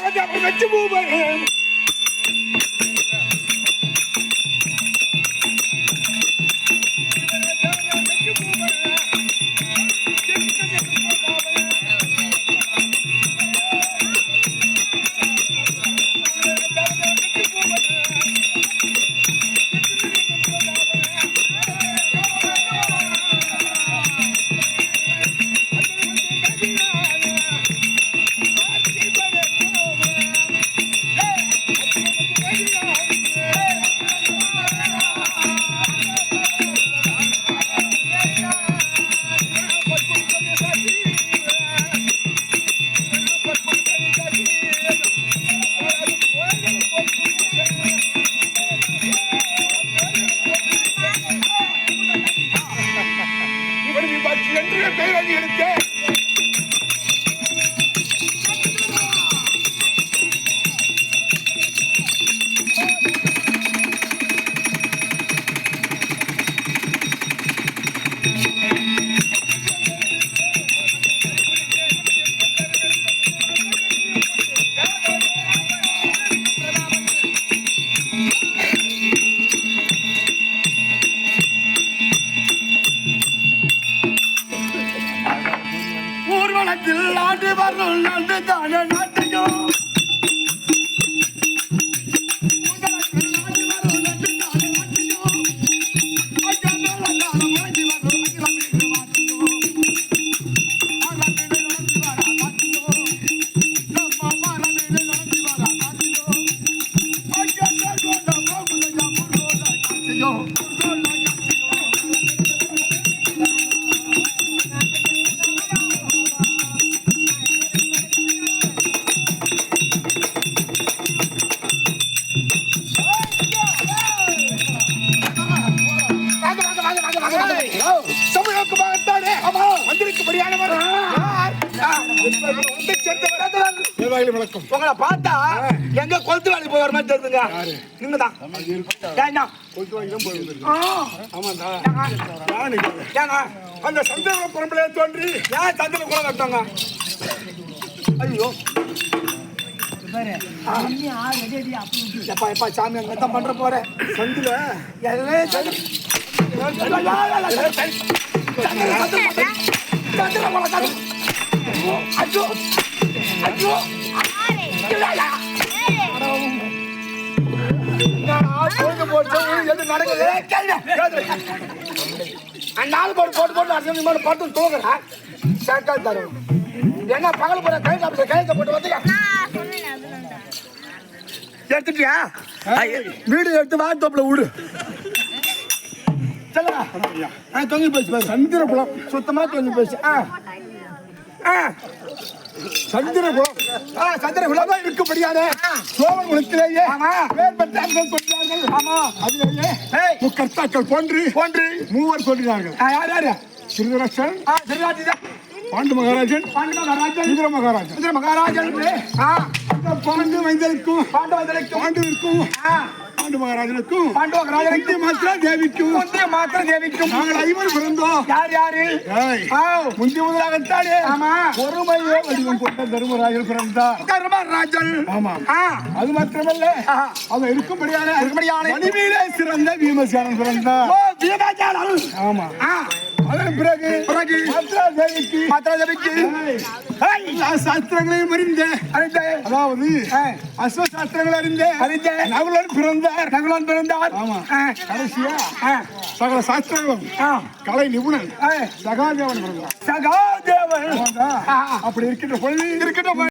வச்சு பூபரே ஊர்வலத்தில் ஆண்டு வரும் நண்டு தான நாட்டையும் உங்களை பார்த்தா எங்க கொளுத்து வேலைக்கு போய் வர மாதிரி தெரியுதுங்க. நீங்கதான் அந்த சந்தேக புறம்புல தோன்றி ஏன் சந்திர குளம் கட்டாங்க? ஐயோ எப்பா சாமி அங்கத்தான் பண்ற போற சந்தில ஐயோ ஐயோ போட்டு நடக்குது நாலு போட்டு பார்த்து தூங்குறேன் சேர்க்காது தரும் என்ன பகல் போற கையத்தை போட்டு வந்து எடுத்துட்டியா வீடு எடுத்து வாத்தோப்புல விடு சொல்லுங்க தொங்கி போச்சு சந்திரகுளம் சுத்தமா தொங்கி போச்சு சந்திரகுளம் சந்திரகுளம் தான் இருக்கும்படியான சோழன் குலத்திலேயே அதிலேயே முக்கர்த்தாக்கள் போன்று மூவர் சொல்கிறார்கள். யார் யாரு? திருதராஷ்டிரன், பாண்டு மகாராஜன், இந்திர மகாராஜன், பாண்டு மைந்தனுக்கும் பாண்டுவிற்கும் பாண்டு மகாராஜனுக்கும் தேவிக்கும் நாங்கள் ஐவர் பிறந்தோம். யாரு முந்தி முதலாகத்தானே ஒருமையே வடிவம் கொண்ட தர்மராஜன் பிறந்தார். தர்மராஜன் ஆமா. அது மாத்திரமல்ல அவன் இருக்கும்படியான மணிமீலே சிறந்த பீமசேனன் பிறந்தார். ஆமா. அதன் பிறகு சாஸ்திரங்களையும் அதாவது அஸ்வசாஸ்திரங்கள் அறிந்த நகுலன் பிறந்தார். ஆமா. கடைசியா சகல சாஸ்திரங்களும் கலை நிபுணன் சகாதேவன் அப்படி இருக்கின்ற